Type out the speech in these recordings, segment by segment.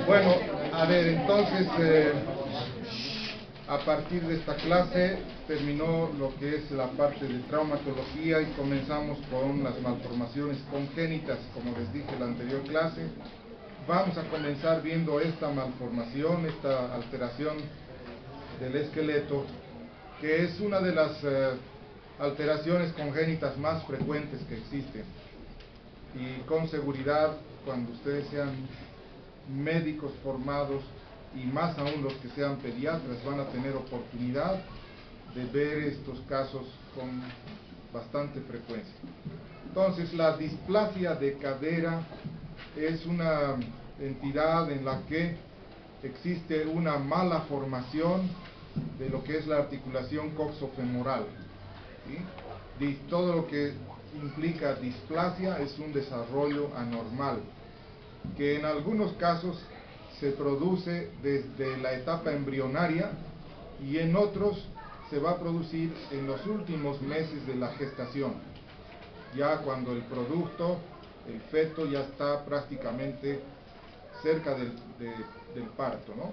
Bueno, a ver, entonces, a partir de esta clase terminó lo que es la parte de traumatología y comenzamos con las malformaciones congénitas, como les dije en la anterior clase. Vamos a comenzar viendo esta malformación, esta alteración del esqueleto, que es una de las alteraciones congénitas más frecuentes que existen. Y con seguridad, cuando ustedes sean médicos formados, y más aún los que sean pediatras, van a tener oportunidad de ver estos casos con bastante frecuencia. Entonces, la displasia de cadera es una entidad en la que existe una mala formación de lo que es la articulación coxofemoral, ¿sí? Todo lo que implica displasia es un desarrollo anormal, que en algunos casos se produce desde la etapa embrionaria y en otros se va a producir en los últimos meses de la gestación, ya cuando el producto, el feto, ya está prácticamente cerca del parto, ¿no?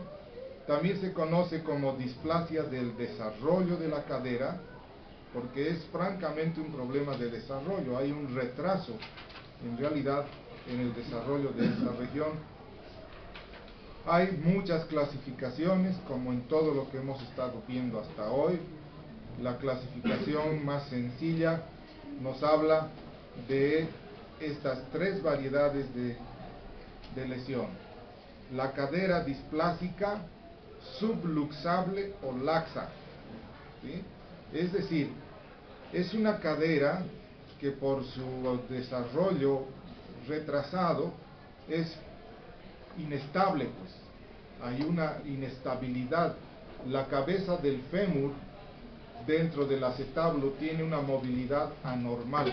También se conoce como displasia del desarrollo de la cadera, porque es francamente un problema de desarrollo, hay un retraso en realidad en el desarrollo de esta región. Hay muchas clasificaciones, como en todo lo que hemos estado viendo hasta hoy. La clasificación más sencilla nos habla de estas tres variedades de lesión: la cadera displásica, subluxable o laxa, ¿sí? Es decir, es una cadera que por su desarrollo retrasado es inestable, pues hay una inestabilidad. La cabeza del fémur dentro del acetábulo tiene una movilidad anormal,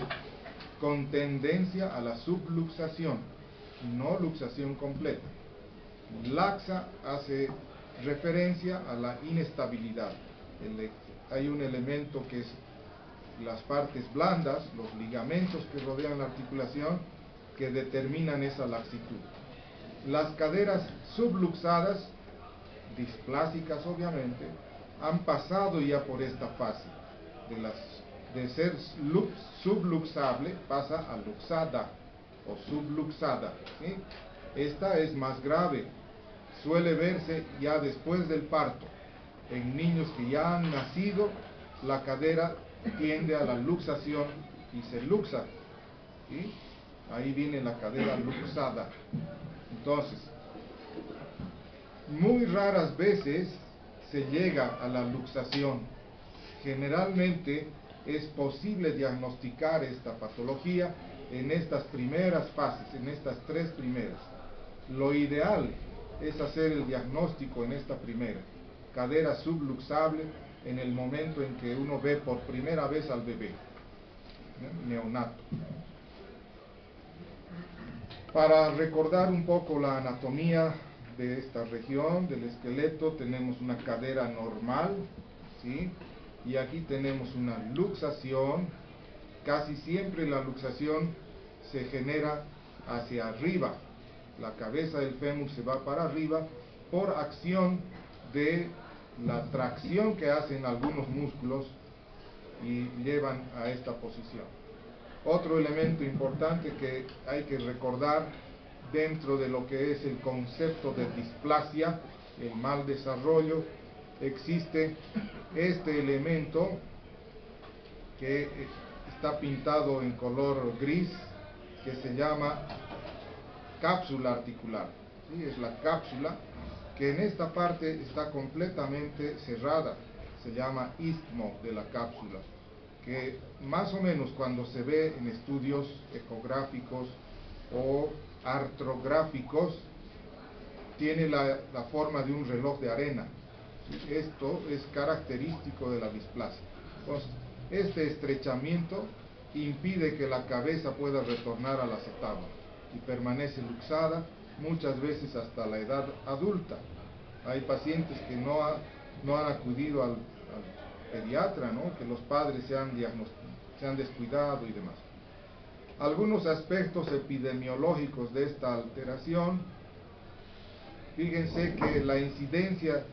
con tendencia a la subluxación, no luxación completa. Laxa hace referencia a la inestabilidad. Hay un elemento que es las partes blandas, los ligamentos que rodean la articulación, que determinan esa laxitud. Las caderas subluxadas, displásicas obviamente, han pasado ya por esta fase. De ser subluxable pasa a luxada o subluxada, ¿sí? Esta es más grave, suele verse ya después del parto. En niños que ya han nacido, la cadera tiende a la luxación y se luxa, ¿sí? Ahí viene la cadera luxada. Entonces, muy raras veces se llega a la luxación. Generalmente es posible diagnosticar esta patología en estas primeras fases, en estas tres primeras. Lo ideal es hacer el diagnóstico en esta primera, cadera subluxable, en el momento en que uno ve por primera vez al bebé, neonato. Para recordar un poco la anatomía de esta región del esqueleto, tenemos una cadera normal, ¿sí? Y aquí tenemos una luxación. Casi siempre la luxación se genera hacia arriba. La cabeza del fémur se va para arriba por acción de la tracción que hacen algunos músculos y llevan a esta posición. Otro elemento importante que hay que recordar dentro de lo que es el concepto de displasia, el mal desarrollo, existe este elemento que está pintado en color gris, que se llama cápsula articular, ¿sí? Es la cápsula que en esta parte está completamente cerrada, se llama istmo de la cápsula, que más o menos cuando se ve en estudios ecográficos o artrográficos tiene la forma de un reloj de arena. Esto es característico de la displasia. Entonces, este estrechamiento impide que la cabeza pueda retornar al acetábulo y permanece luxada muchas veces hasta la edad adulta. Hay pacientes que no han acudido al pediatra, ¿no? Que los padres se han descuidado y demás. Algunos aspectos epidemiológicos de esta alteración fíjense que la incidencia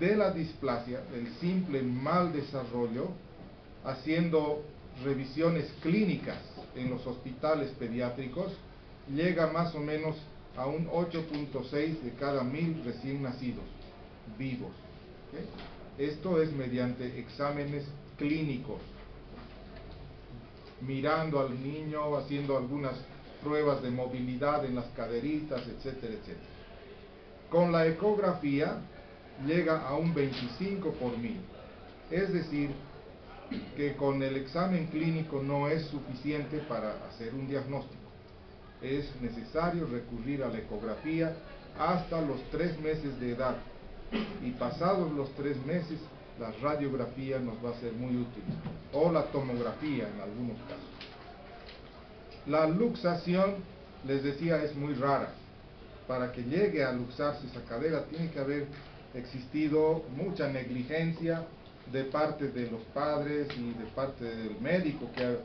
de la displasia, el simple mal desarrollo, haciendo revisiones clínicas en los hospitales pediátricos, llega más o menos a un 8.6 de cada 1000 recién nacidos vivos. ¿Okay? Esto es mediante exámenes clínicos, mirando al niño, haciendo algunas pruebas de movilidad en las caderitas, etcétera, etcétera. Con la ecografía llega a un 25 por 1000. Es decir, que con el examen clínico no es suficiente para hacer un diagnóstico. Es necesario recurrir a la ecografía hasta los 3 meses de edad. Y pasados los 3 meses, la radiografía nos va a ser muy útil. O la tomografía en algunos casos. La luxación, les decía, es muy rara. Para que llegue a luxarse esa cadera tiene que haber existido mucha negligencia de parte de los padres y de parte del médico que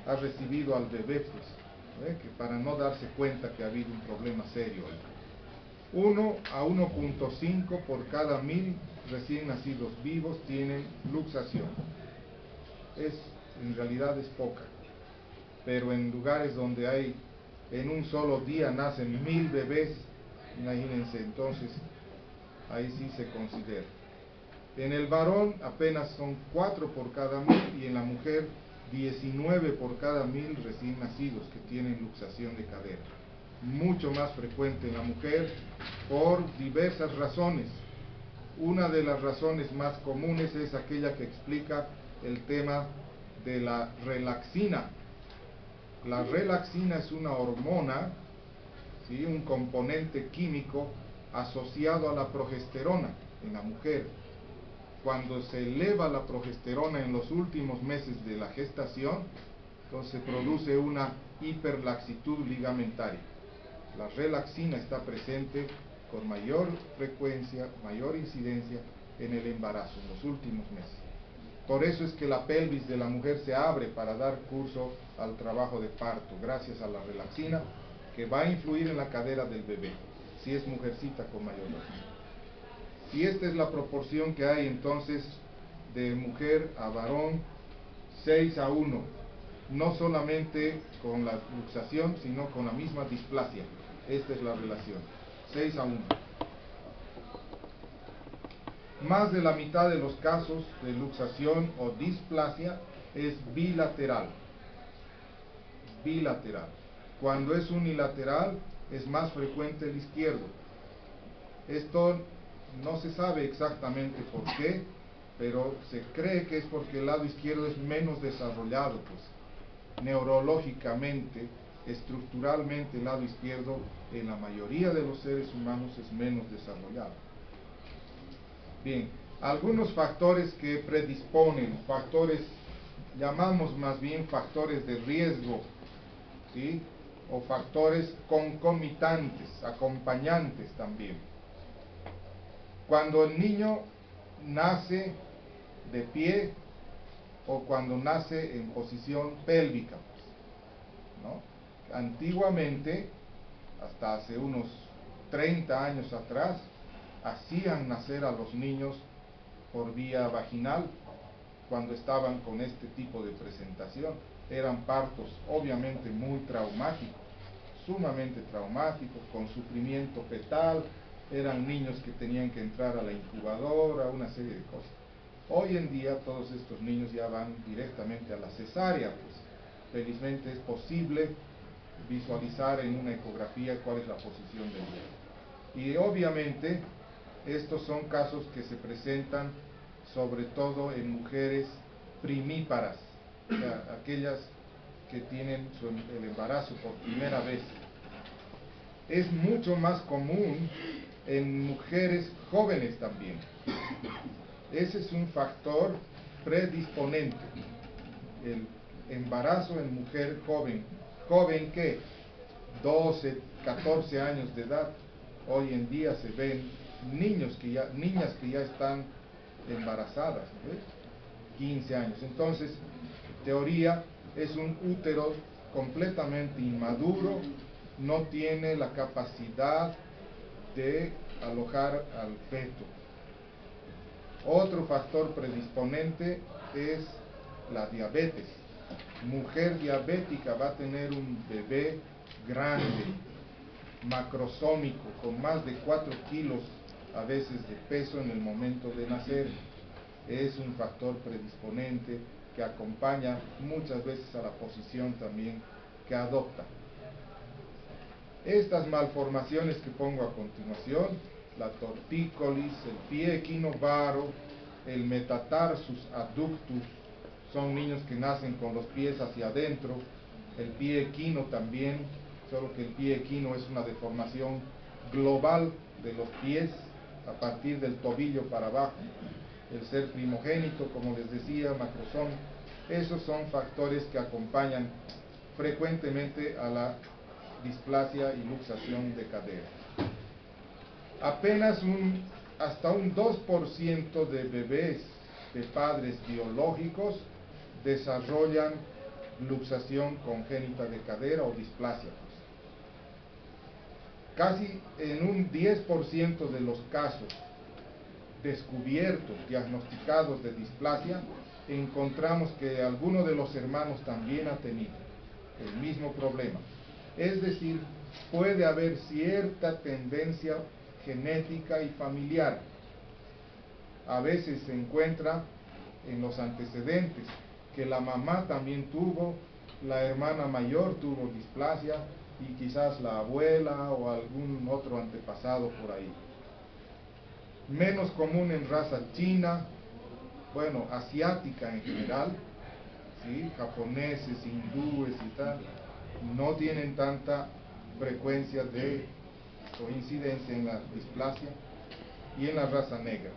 ha recibido al bebé, pues, que para no darse cuenta que ha habido un problema serio. 1 a 1.5 por cada 1000 recién nacidos vivos tienen luxación. En realidad es poca, pero en lugares donde hay, en un solo día nacen 1000 bebés, imagínense, entonces ahí sí se considera. En el varón apenas son 4 por cada 1000 y en la mujer 19 por cada 1000 recién nacidos que tienen luxación de cadera. Mucho más frecuente en la mujer por diversas razones. Una de las razones más comunes es aquella que explica el tema de la relaxina. La relaxina es una hormona, ¿sí?, un componente químico asociado a la progesterona en la mujer. Cuando se eleva la progesterona en los últimos meses de la gestación, entonces se produce una hiperlaxitud ligamentaria. La relaxina está presente con mayor frecuencia, mayor incidencia en el embarazo, en los últimos meses. Por eso es que la pelvis de la mujer se abre para dar curso al trabajo de parto, gracias a la relaxina, que va a influir en la cadera del bebé, si es mujercita con mayor razón. Y esta es la proporción que hay entonces de mujer a varón, 6 a 1, no solamente con la luxación, sino con la misma displasia. Esta es la relación, 6 a 1. Más de la mitad de los casos de luxación o displasia es bilateral. Bilateral. Cuando es unilateral es más frecuente el izquierdo. Esto no se sabe exactamente por qué, pero se cree que es porque el lado izquierdo es menos desarrollado, pues, neurológicamente, estructuralmente el lado izquierdo en la mayoría de los seres humanos es menos desarrollado. Bien, algunos factores que predisponen, llamamos más bien factores de riesgo, ¿sí?, o factores concomitantes, acompañantes también. Cuando el niño nace de pie o cuando nace en posición pélvica, ¿no? Antiguamente, hasta hace unos 30 años atrás, hacían nacer a los niños por vía vaginal cuando estaban con este tipo de presentación. Eran partos obviamente muy traumáticos, sumamente traumáticos, con sufrimiento fetal. Eran niños que tenían que entrar a la incubadora, una serie de cosas. Hoy en día todos estos niños ya van directamente a la cesárea, pues felizmente es posible visualizar en una ecografía cuál es la posición del bebé. Y obviamente estos son casos que se presentan sobre todo en mujeres primíparas, o sea, aquellas que tienen el embarazo por primera vez. Es mucho más común en mujeres jóvenes también. Ese es un factor predisponente, el embarazo en mujer joven. ¿Joven qué? 12, 14 años de edad. Hoy en día se ven niñas que ya están embarazadas, ¿ves? 15 años. Entonces, teoría, es un útero completamente inmaduro, no tiene la capacidad de alojar al feto. Otro factor predisponente es la diabetes. Mujer diabética va a tener un bebé grande, macrosómico, con más de 4 kilos a veces de peso en el momento de nacer. Es un factor predisponente que acompaña muchas veces a la posición también que adopta. Estas malformaciones que pongo a continuación, la tortícolis, el pie equinovaro, el metatarsus adductus, son niños que nacen con los pies hacia adentro, el pie equino también, solo que el pie equino es una deformación global de los pies a partir del tobillo para abajo, el ser primogénito, como les decía, macrosómico. Esos son factores que acompañan frecuentemente a la displasia y luxación de cadera. Apenas hasta un 2% de bebés de padres biológicos desarrollan luxación congénita de cadera o displasia. Casi en un 10% de los casos descubiertos, diagnosticados de displasia, encontramos que alguno de los hermanos también ha tenido el mismo problema. Es decir, puede haber cierta tendencia genética y familiar. A veces se encuentra en los antecedentes que la mamá también tuvo, la hermana mayor tuvo displasia y quizás la abuela o algún otro antepasado por ahí. Menos común en raza china, bueno, asiática en general, ¿sí? Japoneses, hindúes y tal, no tienen tanta frecuencia de coincidencia en la displasia, y en la raza negra.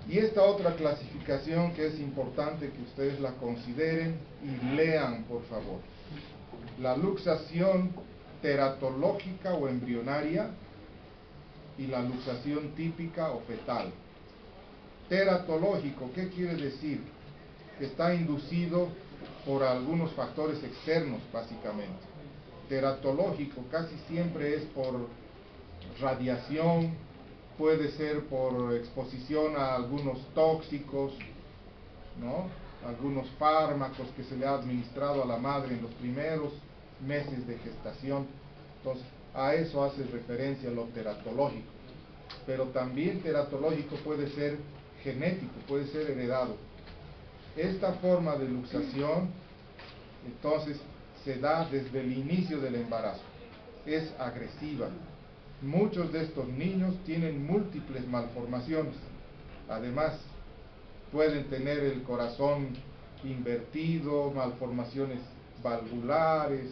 Y esta otra clasificación que es importante que ustedes la consideren y lean, por favor. La luxación teratológica o embrionaria y la luxación típica o fetal. Teratológico, ¿qué quiere decir? Que está inducido por algunos factores externos, básicamente. Teratológico casi siempre es por radiación, puede ser por exposición a algunos tóxicos, ¿no? Algunos fármacos que se le ha administrado a la madre en los primeros meses de gestación. Entonces, a eso hace referencia lo teratológico. Pero también teratológico puede ser genético, puede ser heredado. Esta forma de luxación, entonces, se da desde el inicio del embarazo. Es agresiva. Muchos de estos niños tienen múltiples malformaciones. Además, pueden tener el corazón invertido, malformaciones valvulares,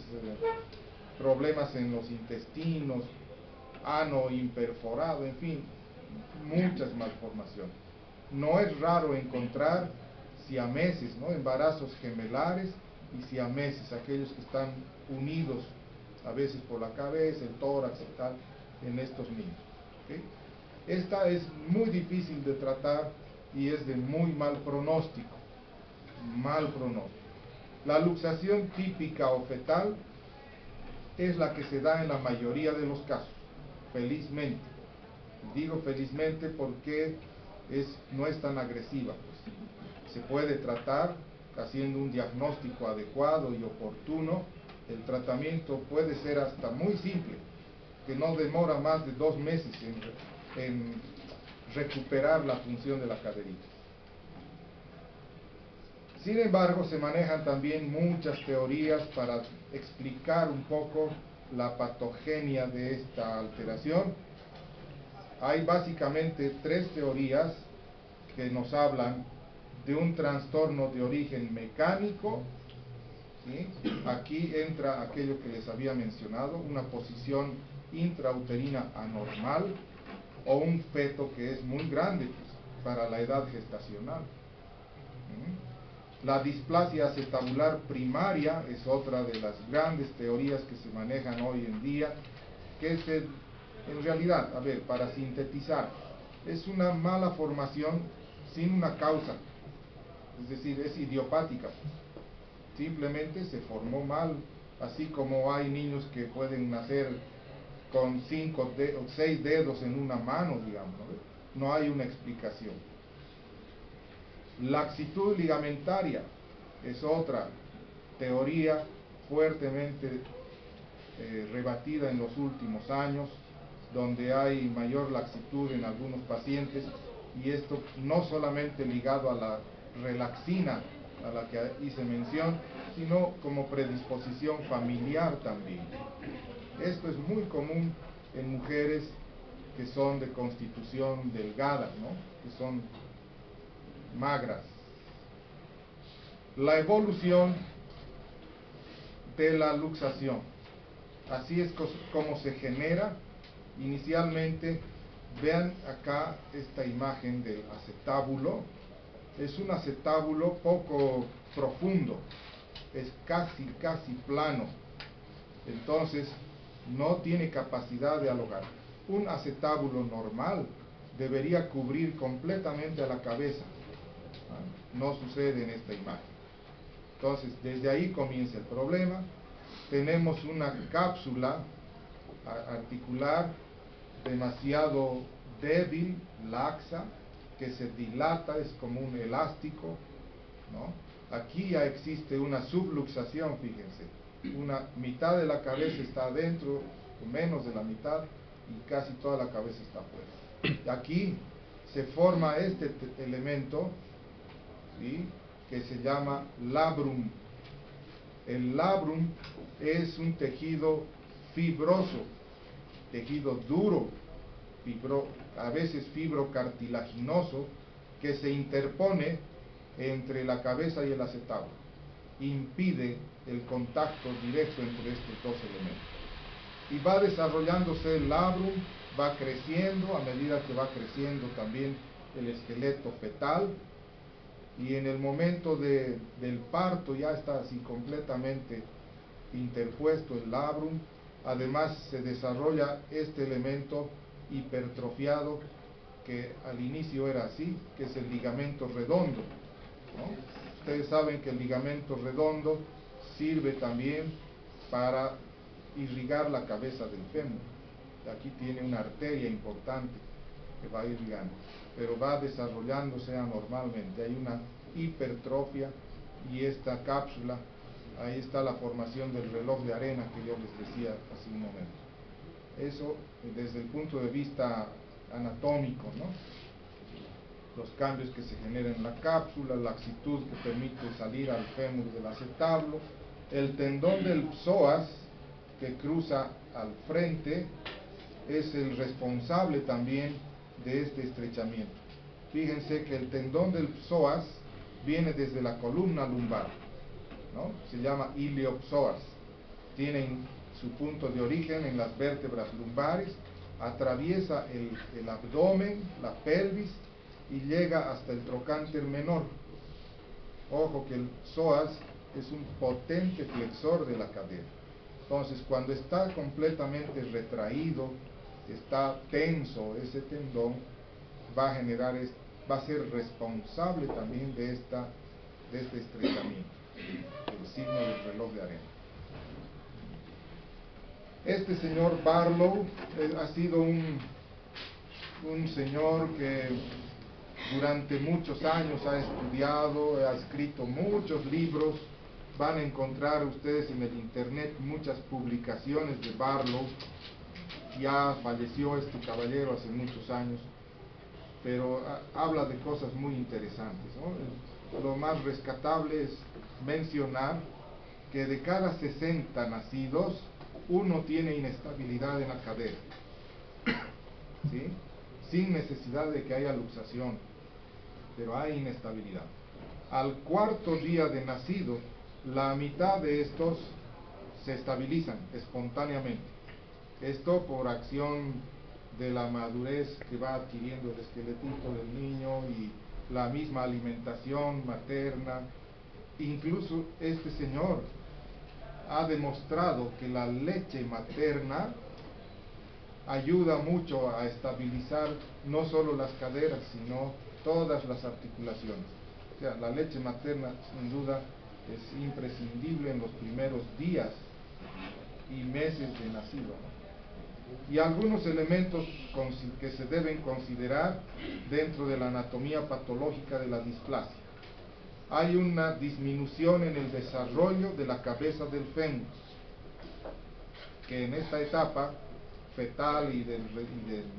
problemas en los intestinos, ano imperforado, en fin, muchas malformaciones. No es raro encontrar siameses, ¿no? Embarazos gemelares y siameses, aquellos que están unidos a veces por la cabeza, el tórax y tal, en estos niños. ¿Okay? Esta es muy difícil de tratar y es de muy mal pronóstico. Mal pronóstico. La luxación típica o fetal es la que se da en la mayoría de los casos, felizmente. Digo felizmente porque no es tan agresiva. Pues. Se puede tratar haciendo un diagnóstico adecuado y oportuno. El tratamiento puede ser hasta muy simple, que no demora más de 2 meses en recuperar la función de la caderita. Sin embargo, se manejan también muchas teorías para explicar un poco la patogenia de esta alteración. Hay básicamente 3 teorías que nos hablan de un trastorno de origen mecánico, ¿sí? Aquí entra aquello que les había mencionado, una posición intrauterina anormal o un feto que es muy grande pues, para la edad gestacional. La displasia acetabular primaria es otra de las grandes teorías que se manejan hoy en día, que es en realidad, a ver, para sintetizar, es una mala formación sin una causa, es decir, es idiopática. Simplemente se formó mal, así como hay niños que pueden nacer con 5 o 6 dedos en una mano, digamos, ¿no? No hay una explicación. Laxitud ligamentaria es otra teoría fuertemente rebatida en los últimos años, donde hay mayor laxitud en algunos pacientes, y esto no solamente ligado a la relaxina a la que hice mención, sino como predisposición familiar también. Esto es muy común en mujeres que son de constitución delgada, ¿no? Que son magras. La evolución de la luxación. Así es como se genera inicialmente. Vean acá esta imagen del acetábulo. Es un acetábulo poco profundo, es casi plano, entonces no tiene capacidad de alojar. Un acetábulo normal debería cubrir completamente a la cabeza, no sucede en esta imagen. Entonces desde ahí comienza el problema. Tenemos una cápsula articular demasiado débil, laxa, que se dilata, es como un elástico, ¿no? Aquí ya existe una subluxación, fíjense, una mitad de la cabeza está adentro, o menos de la mitad, y casi toda la cabeza está afuera. Aquí se forma este elemento, ¿sí?, que se llama labrum. El labrum es un tejido fibroso, tejido duro, a veces fibrocartilaginoso, que se interpone entre la cabeza y el acetábulo, impide el contacto directo entre estos dos elementos, y va desarrollándose el labrum, va creciendo a medida que va creciendo también el esqueleto fetal, y en el momento del parto ya está así completamente interpuesto el labrum. Además se desarrolla este elemento hipertrofiado que al inicio era así, que es el ligamento redondo, ¿no? Ustedes saben que el ligamento redondo sirve también para irrigar la cabeza del fémur. Aquí tiene una arteria importante que va irrigando, pero va desarrollándose anormalmente. Hay una hipertrofia, y esta cápsula, ahí está la formación del reloj de arena que yo les decía hace un momento. Eso desde el punto de vista anatómico, ¿no? Los cambios que se generan en la cápsula, la laxitud que permite salir al fémur del acetábulo, el tendón del psoas que cruza al frente es el responsable también de este estrechamiento. Fíjense que el tendón del psoas viene desde la columna lumbar, ¿no? Se llama iliopsoas. Tienen su punto de origen en las vértebras lumbares, atraviesa el abdomen, la pelvis, y llega hasta el trocánter menor. Ojo que el psoas es un potente flexor de la cadera. Entonces, cuando está completamente retraído, está tenso ese tendón, va a ser responsable también de este estrechamiento, el signo del reloj de arena. Este señor Barlow ha sido un señor que durante muchos años ha estudiado, ha escrito muchos libros. Van a encontrar ustedes en el internet muchas publicaciones de Barlow. Ya falleció este caballero hace muchos años, pero habla de cosas muy interesantes, ¿no? Lo más rescatable es mencionar que de cada 60 nacidos, uno tiene inestabilidad en la cadera, ¿sí?, sin necesidad de que haya luxación, pero hay inestabilidad. Al cuarto día de nacido, la mitad de estos se estabilizan espontáneamente. Esto por acción de la madurez que va adquiriendo el esqueletito del niño y la misma alimentación materna. Incluso este señor ha demostrado que la leche materna ayuda mucho a estabilizar no solo las caderas, sino todas las articulaciones. O sea, la leche materna sin duda es imprescindible en los primeros días y meses de nacido, ¿no? y algunos elementos que se deben considerar dentro de la anatomía patológica de la displasia. Hay una disminución en el desarrollo de la cabeza del fémur, que en esta etapa fetal y del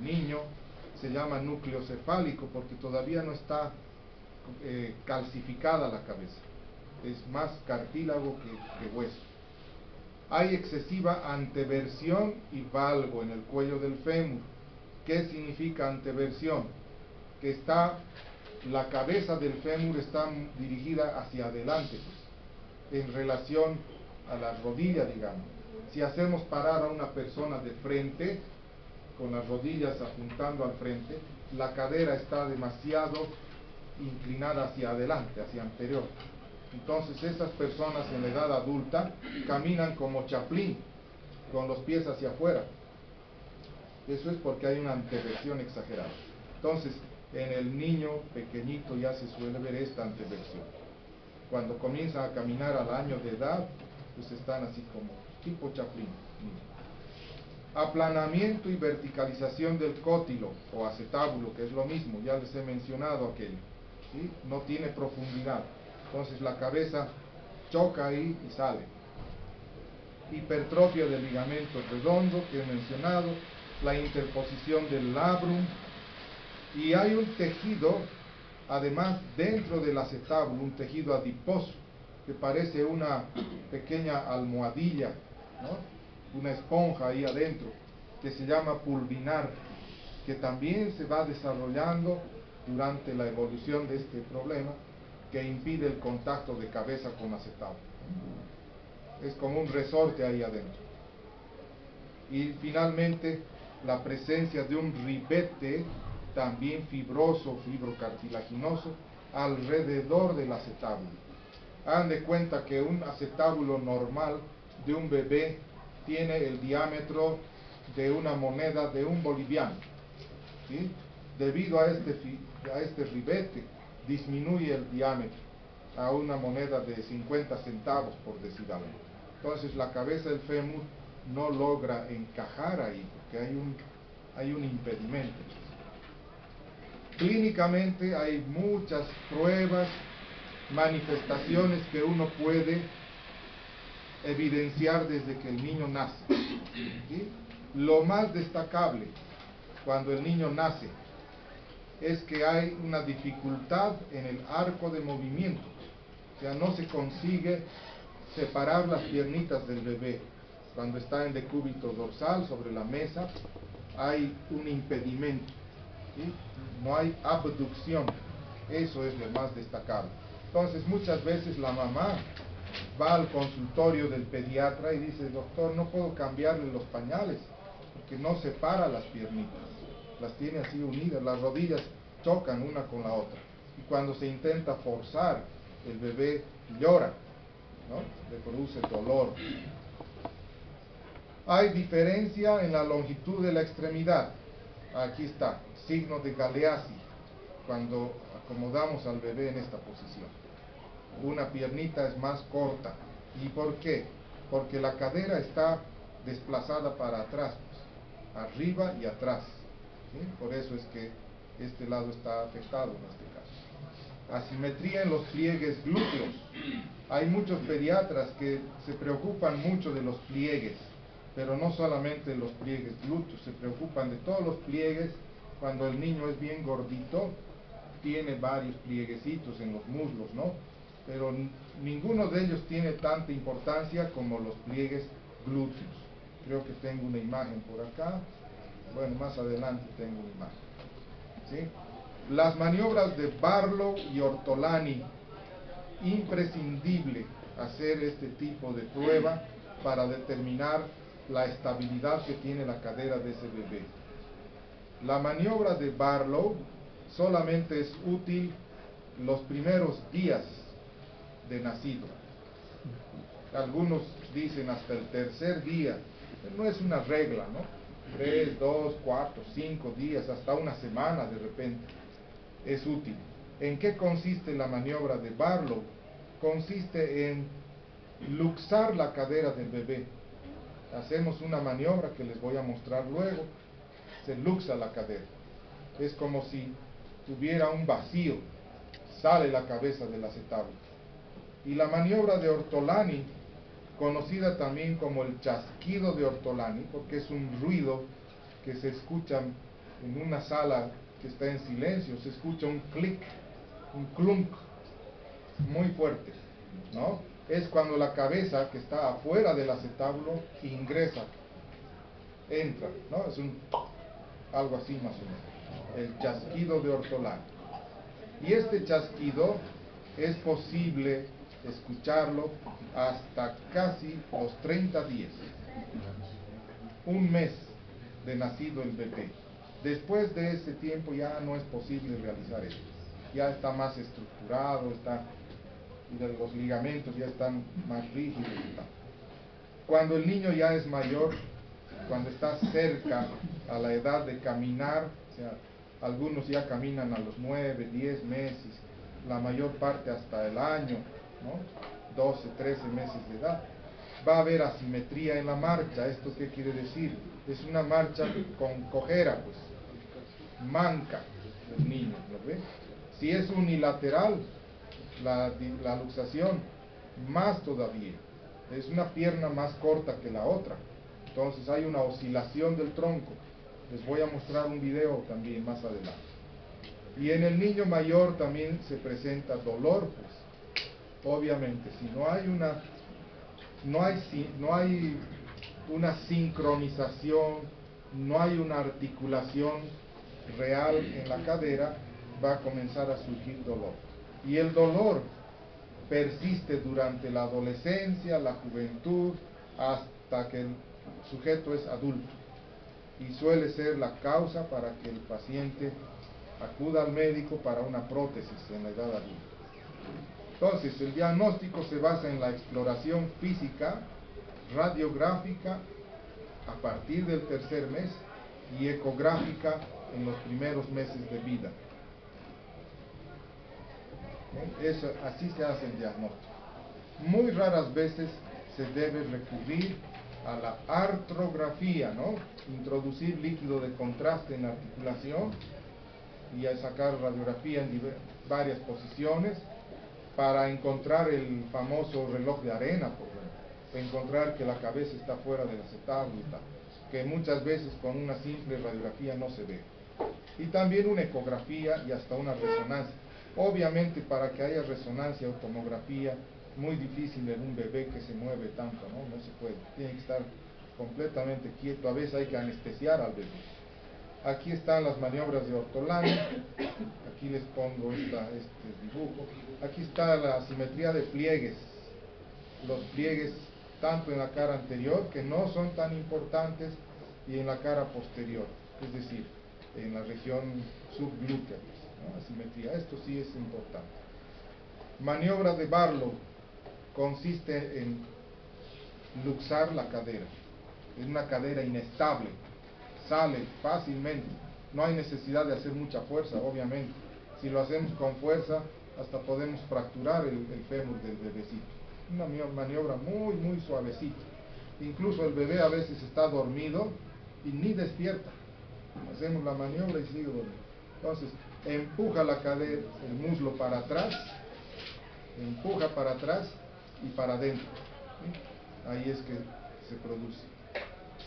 niño se llama núcleo cefálico, porque todavía no está calcificada la cabeza, es más cartílago que hueso. Hay excesiva anteversión y valgo en el cuello del fémur. ¿Qué significa anteversión? Que la cabeza del fémur está dirigida hacia adelante, pues, en relación a la rodilla, digamos. Si hacemos parar a una persona de frente, con las rodillas apuntando al frente, la cadera está demasiado inclinada hacia adelante, hacia anterior. Entonces esas personas en la edad adulta caminan como Chaplin, con los pies hacia afuera. Eso es porque hay una anteversión exagerada. Entonces, en el niño pequeñito ya se suele ver esta anteversión. Cuando comienzan a caminar al año de edad, pues están así como tipo Chaplin. Aplanamiento y verticalización del cótilo o acetábulo, que es lo mismo, ya les he mencionado aquello, ¿sí? No tiene profundidad, entonces la cabeza choca ahí y sale. Hipertrofia del ligamento redondo, que he mencionado, la interposición del labrum, y hay un tejido, además dentro del acetábulo, un tejido adiposo, que parece una pequeña almohadilla, ¿no? Una esponja ahí adentro, que se llama pulvinar, que también se va desarrollando durante la evolución de este problema, que impide el contacto de cabeza con acetábulo. Es como un resorte ahí adentro. Y finalmente, la presencia de un ribete, también fibroso, fibrocartilaginoso, alrededor del acetábulo. Hagan de cuenta que un acetábulo normal de un bebé tiene el diámetro de una moneda de un boliviano, ¿sí? Debido a este ribete, disminuye el diámetro a una moneda de 50 centavos, por decir algo. Entonces la cabeza del fémur no logra encajar ahí, porque hay un impedimento. Clínicamente hay muchas pruebas, manifestaciones que uno puede evidenciar desde que el niño nace, ¿sí? Lo más destacable cuando el niño nace es que hay una dificultad en el arco de movimiento, o sea, no se consigue separar las piernitas del bebé. Cuando está en decúbito dorsal sobre la mesa hay un impedimento, ¿sí? No hay abducción, eso es lo más destacable. Entonces muchas veces la mamá va al consultorio del pediatra y dice: doctor, no puedo cambiarle los pañales porque no separa las piernitas, las tiene así unidas, las rodillas chocan una con la otra, y cuando se intenta forzar el bebé llora, ¿no? Le produce dolor. Hay diferencia en la longitud de la extremidad. Aquí está, signo de Galeazzi, cuando acomodamos al bebé en esta posición. Una piernita es más corta. ¿Y por qué? Porque la cadera está desplazada para atrás, pues, arriba y atrás, ¿sí? Por eso es que este lado está afectado en este caso. Asimetría en los pliegues glúteos. Hay muchos pediatras que se preocupan mucho de los pliegues, pero no solamente los pliegues glúteos, se preocupan de todos los pliegues. Cuando el niño es bien gordito, tiene varios plieguecitos en los muslos, ¿no? Pero ninguno de ellos tiene tanta importancia como los pliegues glúteos. Creo que tengo una imagen por acá. Bueno, más adelante tengo una imagen, ¿sí? Las maniobras de Barlow y Ortolani, imprescindible hacer este tipo de prueba para determinar la estabilidad que tiene la cadera de ese bebé. La maniobra de Barlow solamente es útil los primeros días de nacido. Algunos dicen hasta el tercer día. No es una regla, ¿no? 3, 2, 4, 5 días, hasta una semana de repente es útil. ¿En qué consiste la maniobra de Barlow? Consiste en luxar la cadera del bebé, hacemos una maniobra que les voy a mostrar luego, se luxa la cadera. Es como si tuviera un vacío, sale la cabeza del acetábulo. Y la maniobra de Ortolani, conocida también como el chasquido de Ortolani, porque es un ruido que se escucha en una sala que está en silencio, se escucha un clic, un clunk, muy fuerte, ¿no? Es cuando la cabeza que está afuera del acetábulo ingresa, entra, ¿no? Es algo así más o menos, el chasquido de Ortolani. Y este chasquido es posible escucharlo hasta casi los 30 días, un mes de nacido el bebé. Después de ese tiempo ya no es posible realizar esto, ya está más estructurado, los ligamentos ya están más rígidos y tal. Cuando el niño ya es mayor, cuando está cerca a la edad de caminar, o sea, algunos ya caminan a los 9, 10 meses, la mayor parte hasta el año, ¿no? 12, 13 meses de edad, va a haber asimetría en la marcha. ¿Esto qué quiere decir? Es una marcha con cojera, pues, manca el niño, ¿lo ve? Si es unilateral la luxación, más todavía, es una pierna más corta que la otra, entonces hay una oscilación del tronco. Les voy a mostrar un video también más adelante. Y en el niño mayor también se presenta dolor, pues, obviamente, si no hay una sincronización, no hay una articulación real en la cadera, va a comenzar a surgir dolor. Y el dolor persiste durante la adolescencia, la juventud, hasta que el sujeto es adulto. Y suele ser la causa para que el paciente acuda al médico para una prótesis en la edad adulta. Entonces, el diagnóstico se basa en la exploración física, radiográfica a partir del tercer mes y ecográfica en los primeros meses de vida. Eso, así se hace el diagnóstico. Muy raras veces se debe recurrir a la artrografía, ¿no? Introducir líquido de contraste en la articulación y a sacar radiografía en varias posiciones para encontrar el famoso reloj de arena, por ejemplo, encontrar que la cabeza está fuera del acetábulo y tal, que muchas veces con una simple radiografía no se ve. Y también una ecografía y hasta una resonancia. Obviamente, para que haya resonancia o tomografía, muy difícil en un bebé que se mueve tanto, ¿no? No se puede, tiene que estar completamente quieto, a veces hay que anestesiar al bebé. Aquí están las maniobras de Ortolani, aquí les pongo este dibujo, aquí está la asimetría de pliegues, los pliegues tanto en la cara anterior, que no son tan importantes, y en la cara posterior, es decir, en la región subglútea, ¿no? Asimetría, esto sí es importante. Maniobra de Barlow consiste en luxar la cadera, es una cadera inestable, sale fácilmente, no hay necesidad de hacer mucha fuerza, obviamente. Si lo hacemos con fuerza, hasta podemos fracturar el fémur del bebecito. Una maniobra muy, muy suavecita. Incluso el bebé a veces está dormido y ni despierta. Hacemos la maniobra y sigue dormido. Entonces, empuja la cadera, el muslo para atrás, empuja para atrás y para adentro. ¿Sí? Ahí es que se produce.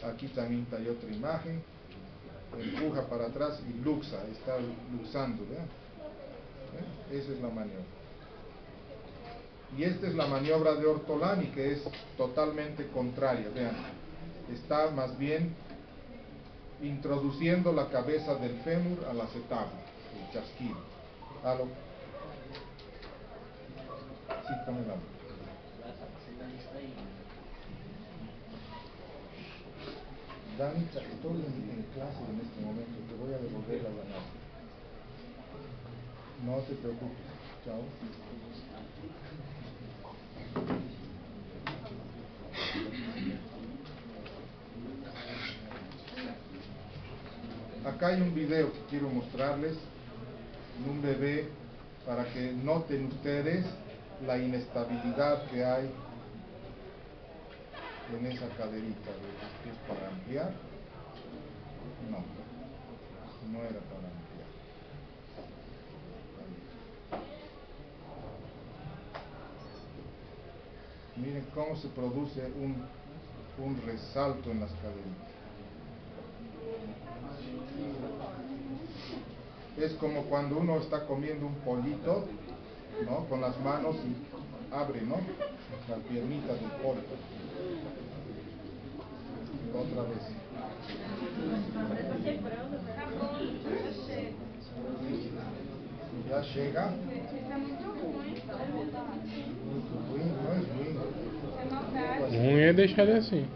Aquí también hay otra imagen, empuja para atrás y luxa, está luxando, ¿verdad? Esa es la maniobra. Y esta es la maniobra de Ortolani, que es totalmente contraria, vean, está más bien introduciendo la cabeza del fémur al acetábulo, el chasquido. Sí, pone la mano. Dani, estoy en clase en este momento, te voy a devolver la llamada. No te preocupes, chao. Acá hay un video que quiero mostrarles de un bebé para que noten ustedes la inestabilidad que hay en esa caderita, ¿es para ampliar? No, no era para ampliar. Miren cómo se produce un resalto en las caderitas. Es como cuando uno está comiendo un pollito, ¿no? Con las manos y abre, ¿no? Las piernitas del pollo. Otra vez. Ya llega. Muito ruim, não é ruim. Ruim é deixar ele assim.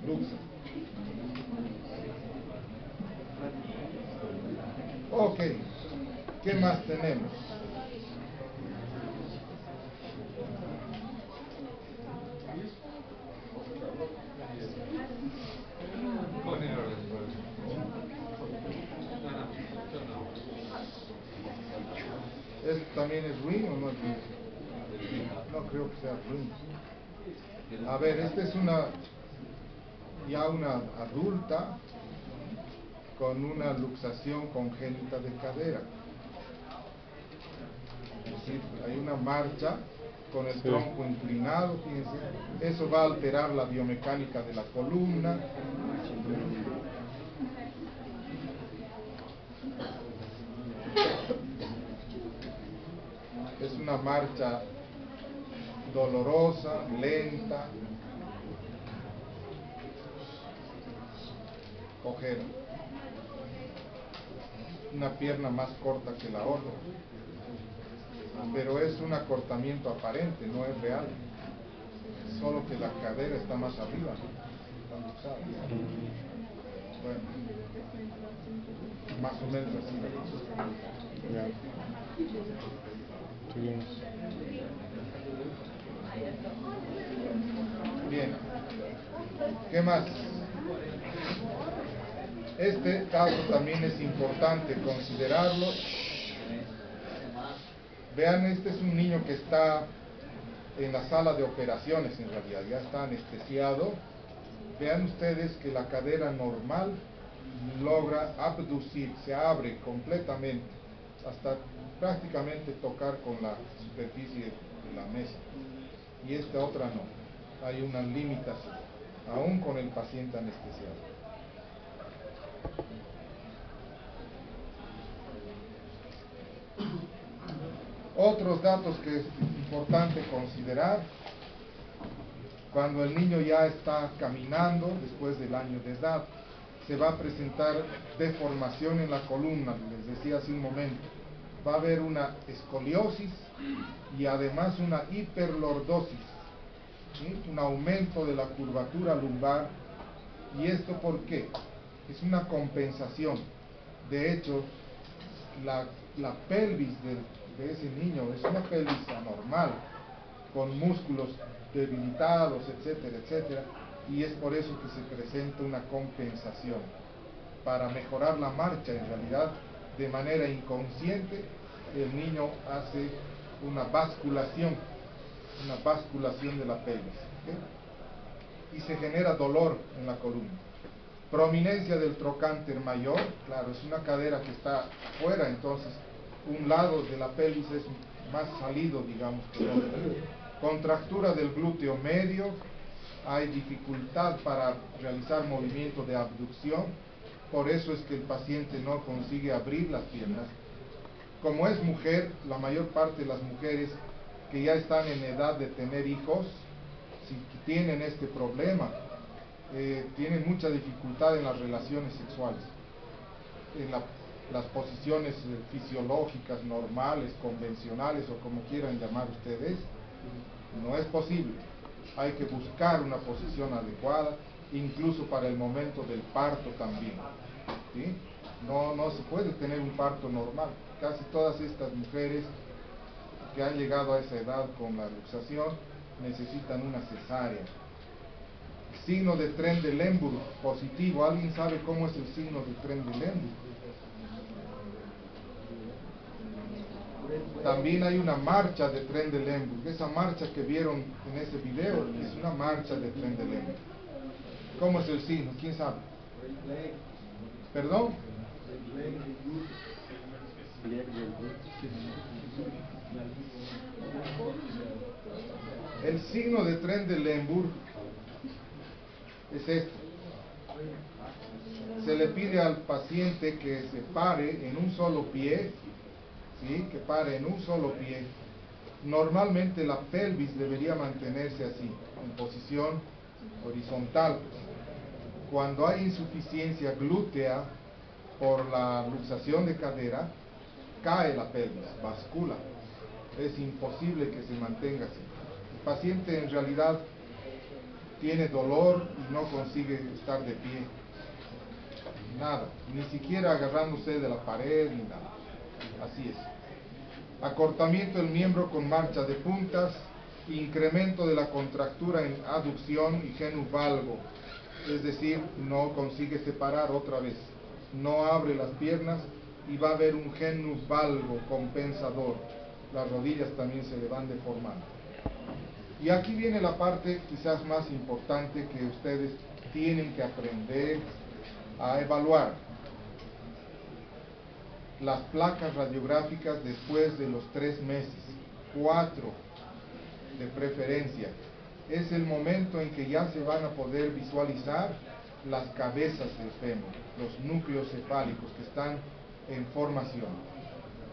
Luxa. Ok, ¿qué más tenemos? ¿Esto también es ruin o no es ruin? No creo que sea ruin. A ver, esta es ya una adulta con una luxación congénita de cadera. Es decir, hay una marcha con el tronco inclinado, fíjense. Eso va a alterar la biomecánica de la columna. Es una marcha dolorosa, lenta, cojera. Una pierna más corta que la otra. Pero es un acortamiento aparente, no es real. Solo que la cadera está más arriba, está luxada. Bueno, más o menos así. Ya. Seguimos. Bien. ¿Qué más? Este caso también es importante considerarlo. Vean, este es un niño que está en la sala de operaciones, en realidad, ya está anestesiado. Vean ustedes que la cadera normal logra abducir, se abre completamente, hasta prácticamente tocar con la superficie de la mesa. Y esta otra no, hay una limitación, aún con el paciente anestesiado. Otros datos que es importante considerar: cuando el niño ya está caminando, después del año de edad, se va a presentar deformación en la columna, les decía hace un momento. Va a haber una escoliosis y además una hiperlordosis, ¿sí? Un aumento de la curvatura lumbar. ¿Y esto por qué? Es una compensación. De hecho, la pelvis de ese niño es una pelvis anormal, con músculos debilitados, etcétera, etcétera, y es por eso que se presenta una compensación. Para mejorar la marcha, en realidad, de manera inconsciente, el niño hace una basculación de la pelvis, ¿okay? Y se genera dolor en la columna. Prominencia del trocánter mayor, claro, es una cadera que está fuera, entonces un lado de la pelvis es más salido, digamos, que el otro. Contractura del glúteo medio, hay dificultad para realizar movimiento de abducción, por eso es que el paciente no consigue abrir las piernas. Como es mujer, la mayor parte de las mujeres que ya están en edad de tener hijos, si tienen este problema, tienen mucha dificultad en las relaciones sexuales, en las posiciones fisiológicas, normales, convencionales o como quieran llamar ustedes. No es posible. Hay que buscar una posición adecuada, incluso para el momento del parto también, ¿sí? No se puede tener un parto normal. Casi todas estas mujeres que han llegado a esa edad con la luxación necesitan una cesárea. Signo de Trendelenburg positivo. ¿Alguien sabe cómo es el signo de Trendelenburg? También hay una marcha de tren de Lemberg. Esa marcha que vieron en ese video es una marcha de tren de Lemberg. ¿Cómo es el signo? ¿Quién sabe? ¿Perdón? El signo de tren de Lemberg es esto. Se le pide al paciente que se pare en un solo pie, ¿sí? Que pare en un solo pie. Normalmente la pelvis debería mantenerse así, en posición horizontal. Cuando hay insuficiencia glútea por la luxación de cadera, cae la pelvis, bascula. Es imposible que se mantenga así. El paciente en realidad tiene dolor y no consigue estar de pie. Nada, ni siquiera agarrándose de la pared ni nada. Así es. Acortamiento del miembro con marcha de puntas, incremento de la contractura en aducción y genus valgo, es decir, no consigue separar otra vez, no abre las piernas y va a haber un genus valgo compensador. Las rodillas también se le van deformando. Y aquí viene la parte quizás más importante que ustedes tienen que aprender a evaluar. Las placas radiográficas después de los 3 meses, 4 de preferencia. Es el momento en que ya se van a poder visualizar las cabezas del fémur, los núcleos cefálicos que están en formación.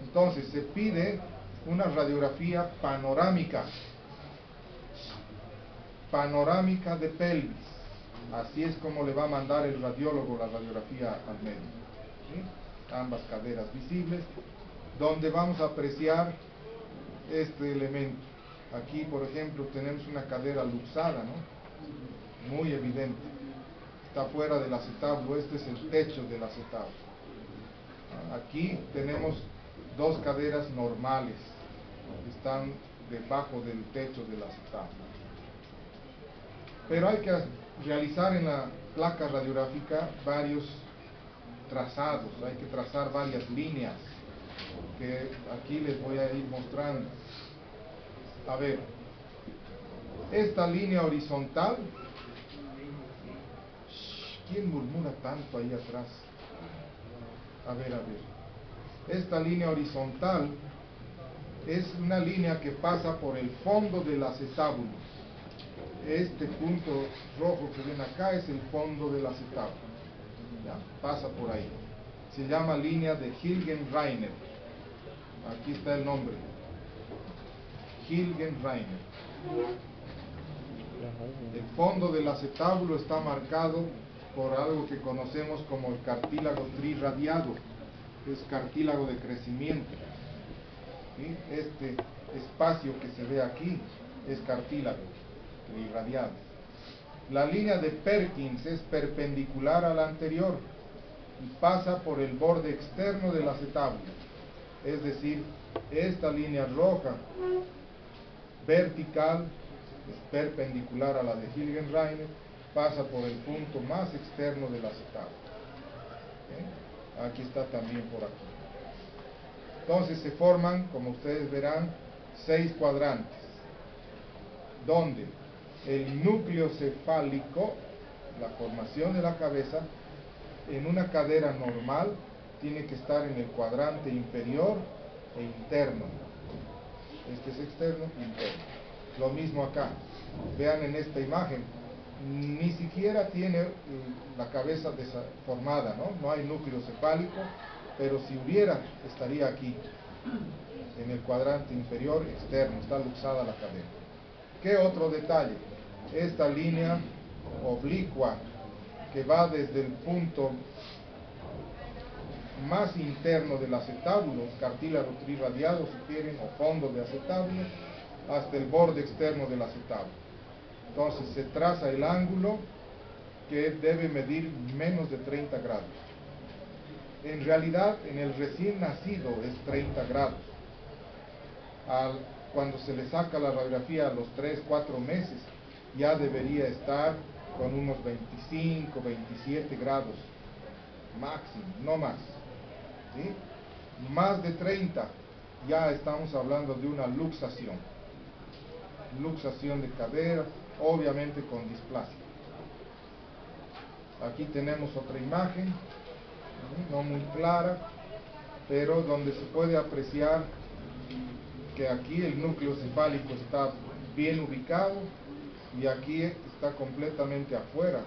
Entonces se pide una radiografía panorámica de pelvis. Así es como le va a mandar el radiólogo la radiografía al médico, ¿sí? Ambas caderas visibles, donde vamos a apreciar este elemento. Aquí, por ejemplo, tenemos una cadera luxada, ¿no? Muy evidente. Está fuera del acetábulo, este es el techo del acetábulo. Aquí tenemos 2 caderas normales, que están debajo del techo del acetábulo. Pero hay que realizar en la placa radiográfica varios trazados, hay que trazar varias líneas, que aquí les voy a ir mostrando. A ver, esta línea horizontal, ¿quién murmura tanto ahí atrás? A ver, esta línea horizontal es una línea que pasa por el fondo del acetábulo. Este punto rojo que ven acá es el fondo del acetábulo. Ya, pasa por ahí. Se llama línea de Hilgen-Reiner. Aquí está el nombre. Hilgen-Reiner. El fondo del acetábulo está marcado por algo que conocemos como el cartílago trirradiado, que es cartílago de crecimiento. ¿Sí? Este espacio que se ve aquí es cartílago trirradiado. La línea de Perkins es perpendicular a la anterior y pasa por el borde externo del acetábulo. Es decir, esta línea roja vertical es perpendicular a la de Hilgen-Reiner, pasa por el punto más externo del acetábulo. ¿Sí? Aquí está también por aquí. Entonces se forman, como ustedes verán, 6 cuadrantes, donde el núcleo cefálico, la formación de la cabeza, en una cadera normal, tiene que estar en el cuadrante inferior e interno. Este es externo, interno. Lo mismo acá. Vean en esta imagen, ni siquiera tiene la cabeza deformada, ¿no? No hay núcleo cefálico, pero si hubiera, estaría aquí, en el cuadrante inferior externo, está luxada la cadera. ¿Qué otro detalle? Esta línea oblicua que va desde el punto más interno del acetábulo, cartílago trirradiado si quieren, o fondo de acetábulo, hasta el borde externo del acetábulo. Entonces se traza el ángulo que debe medir menos de 30 grados. En realidad, en el recién nacido es 30 grados. Cuando se le saca la radiografía a los 3-4 meses, ya debería estar con unos 25, 27 grados máximo, no más. ¿Sí? Más de 30 ya estamos hablando de una luxación de cadera, obviamente con displasia. Aquí tenemos otra imagen, no muy clara, pero donde se puede apreciar que aquí el núcleo cefálico está bien ubicado y aquí está completamente afuera,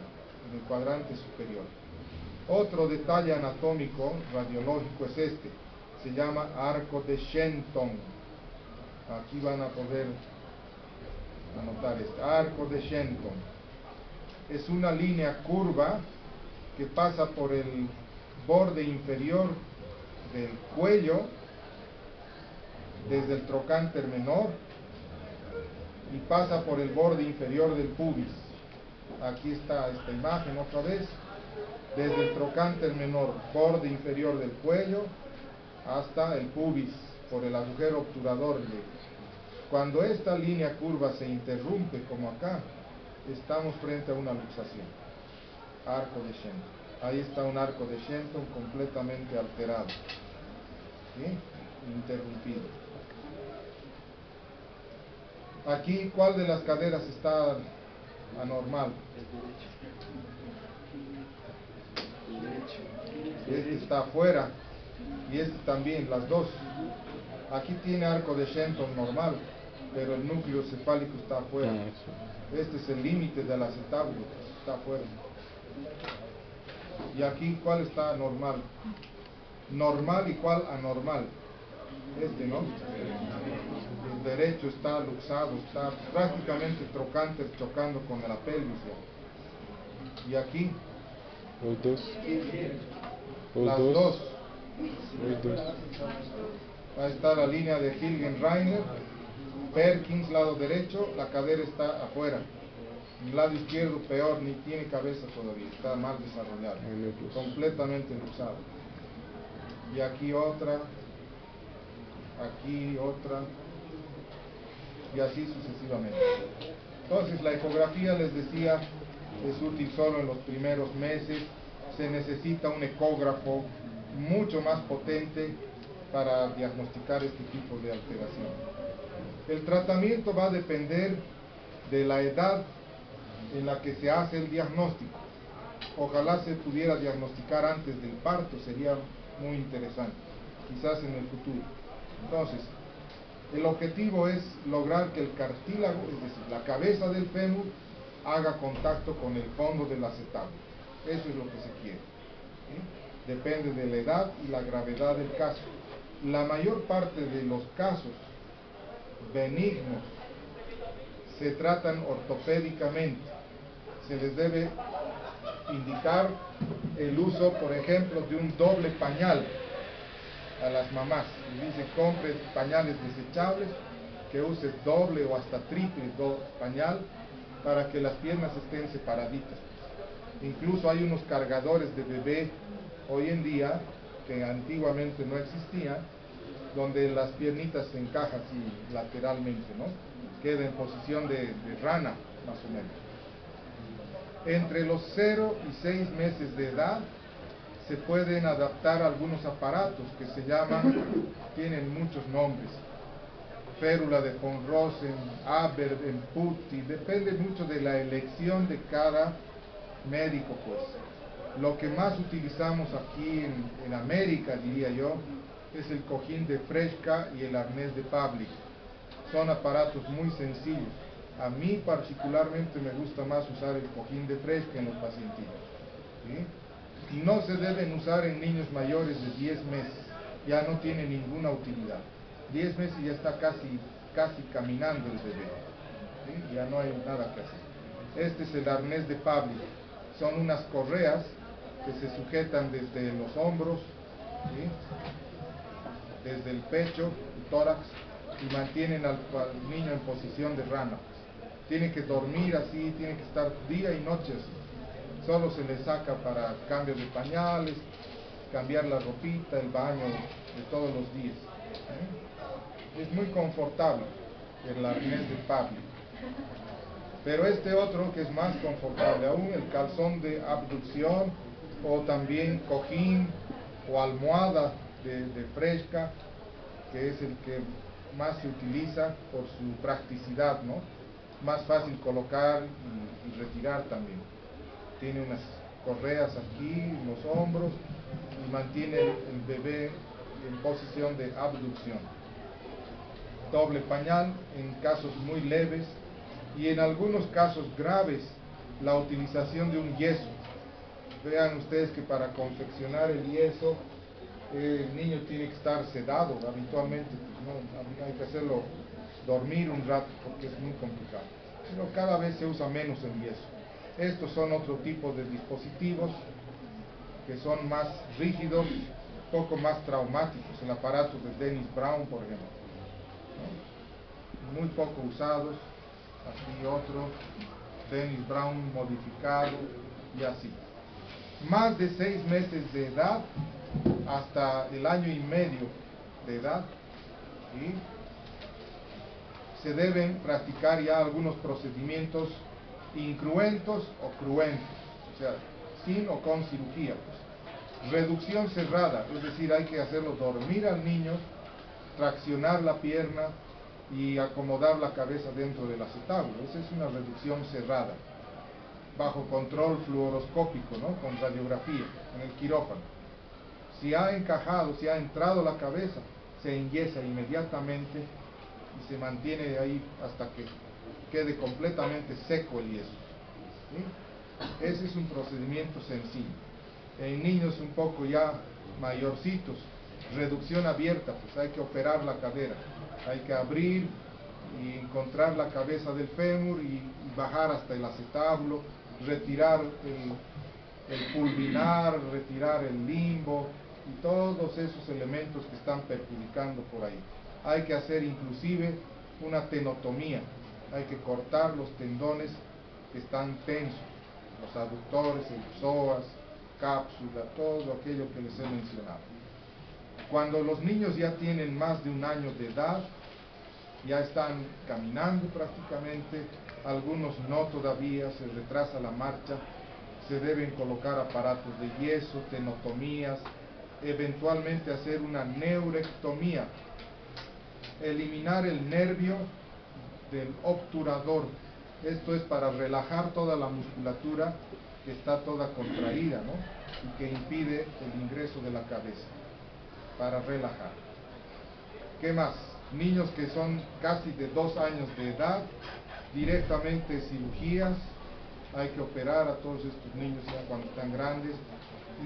en el cuadrante superior. Otro detalle anatómico radiológico es este, se llama arco de Shenton. Aquí van a poder anotar este, arco de Shenton. Es una línea curva que pasa por el borde inferior del cuello, desde el trocánter menor, y pasa por el borde inferior del pubis. Aquí está esta imagen otra vez, desde el trocánter menor, borde inferior del cuello, hasta el pubis, por el agujero obturador. Cuando esta línea curva se interrumpe, como acá, estamos frente a una luxación, arco de Shenton. Ahí está un arco de Shenton completamente alterado, ¿sí? Interrumpido. Aquí, ¿cuál de las caderas está anormal? Este está afuera y este también, las dos. Aquí tiene arco de Shenton normal, pero el núcleo cefálico está afuera. Este es el límite del acetábulo, está afuera. Y aquí, ¿cuál está normal? Normal y cuál anormal. Este, ¿no? El derecho está luxado, está prácticamente trocánter chocando con la pelvis. Y aquí, las dos. Ahí está la línea de Hilgen-Reiner. Perkins, lado derecho, la cadera está afuera. El lado izquierdo peor, ni tiene cabeza todavía, está mal desarrollado, completamente luxado. Y aquí otra, y así sucesivamente. Entonces la ecografía, les decía, es útil solo en los primeros meses. Se necesita un ecógrafo mucho más potente para diagnosticar este tipo de alteración. El tratamiento va a depender de la edad en la que se hace el diagnóstico. Ojalá se pudiera diagnosticar antes del parto, sería muy interesante, quizás en el futuro. Entonces, el objetivo es lograr que el cartílago, es decir, la cabeza del fémur, haga contacto con el fondo del acetábulo. Eso es lo que se quiere, ¿sí? Depende de la edad y la gravedad del caso. La mayor parte de los casos benignos se tratan ortopédicamente. Se les debe indicar el uso, por ejemplo, de un doble pañal a las mamás. Les dice, compre pañales desechables, que use doble o hasta triple pañal para que las piernas estén separaditas. Incluso hay unos cargadores de bebé hoy en día, que antiguamente no existían, donde las piernitas se encajan así lateralmente, ¿no? Queda en posición de rana, más o menos. Entre los 0 y 6 meses de edad se pueden adaptar algunos aparatos que se llaman, tienen muchos nombres, férula de von Rosen, Aberdeen, Putty, depende mucho de la elección de cada médico, pues. Lo que más utilizamos aquí en América, diría yo, es el cojín de Fresca y el arnés de Pavlik. Son aparatos muy sencillos. A mí particularmente me gusta más usar el cojín de Fresca en los pacientitos, ¿sí? Y no se deben usar en niños mayores de 10 meses, ya no tiene ninguna utilidad. 10 meses ya está casi caminando el bebé, ¿sí? Ya no hay nada que hacer. Este es el arnés de Pavlik. Son unas correas que se sujetan desde los hombros, ¿sí? Desde el pecho, el tórax, y mantienen al niño en posición de rana. Tiene que dormir así, tiene que estar día y noche así. Solo se le saca para cambio de pañales, cambiar la ropita, el baño de todos los días. Es muy confortable el arnés de Pavlik. Pero este otro, que es más confortable aún, el calzón de abducción, o también cojín o almohada de Fresca, que es el que más se utiliza por su practicidad, ¿no? Más fácil colocar y retirar también. Tiene unas correas aquí en los hombros y mantiene el bebé en posición de abducción. Doble pañal en casos muy leves y en algunos casos graves la utilización de un yeso. Vean ustedes que para confeccionar el yeso el niño tiene que estar sedado habitualmente, ¿no? Hay que hacerlo dormir un rato porque es muy complicado, pero cada vez se usa menos el yeso. Estos son otro tipo de dispositivos que son más rígidos, poco más traumáticos, el aparato de Dennis Brown, por ejemplo, ¿no? Muy poco usados. Aquí otro, Dennis Brown modificado y así. Más de 6 meses de edad hasta el año y medio de edad, ¿sí? Se deben practicar ya algunos procedimientos incruentos o cruentos, o sea, sin o con cirugía. Reducción cerrada, es decir, hay que hacerlo dormir al niño, traccionar la pierna y acomodar la cabeza dentro del acetábulo. Esa es una reducción cerrada, bajo control fluoroscópico, ¿no? Con radiografía, en el quirófano. Si ha encajado, si ha entrado la cabeza, se enyesa inmediatamente y se mantiene ahí hasta que quede completamente seco el yeso, ¿sí? Ese es un procedimiento sencillo. En niños un poco ya mayorcitos, reducción abierta, pues hay que operar la cadera, hay que abrir y encontrar la cabeza del fémur y bajar hasta el acetábulo, retirar el pulvinar, retirar el limbo y todos esos elementos que están perjudicando por ahí. Hay que hacer inclusive una tenotomía, hay que cortar los tendones que están tensos, los aductores, el psoas, cápsula, todo aquello que les he mencionado. Cuando los niños ya tienen más de 1 año de edad, ya están caminando prácticamente, algunos no todavía, se retrasa la marcha, se deben colocar aparatos de yeso, tenotomías, eventualmente hacer una neurectomía, eliminar el nervio del obturador. Esto es para relajar toda la musculatura que está toda contraída, ¿no? Y que impide el ingreso de la cabeza, para relajar. ¿Qué más? Niños que son casi de 2 años de edad, directamente cirugías, hay que operar a todos estos niños ya cuando están grandes,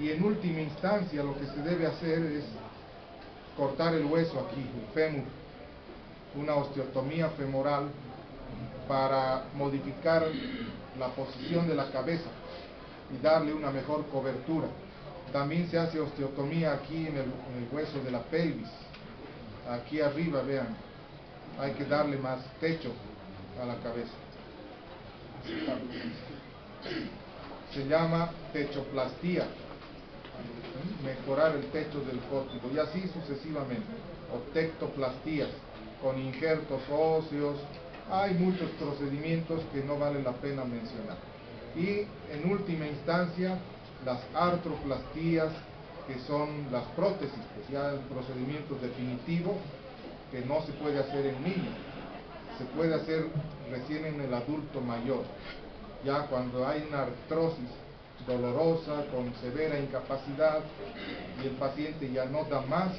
y en última instancia lo que se debe hacer es cortar el hueso aquí, el fémur, una osteotomía femoral para modificar la posición de la cabeza y darle una mejor cobertura. También se hace osteotomía aquí en el hueso de la pelvis, aquí arriba, vean, hay que darle más techo a la cabeza. Se llama techoplastía, mejorar el techo del córtico, y así sucesivamente, o tectoplastías, con injertos óseos. Hay muchos procedimientos que no vale la pena mencionar. Y en última instancia, las artroplastías, que son las prótesis, pues ya el procedimiento definitivo que no se puede hacer en niños, se puede hacer recién en el adulto mayor, ya cuando hay una artrosis dolorosa, con severa incapacidad, y el paciente ya no da más,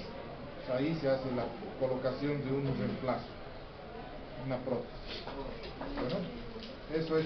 ahí se hace la colocación de un reemplazo, una prótesis. Bueno, eso es.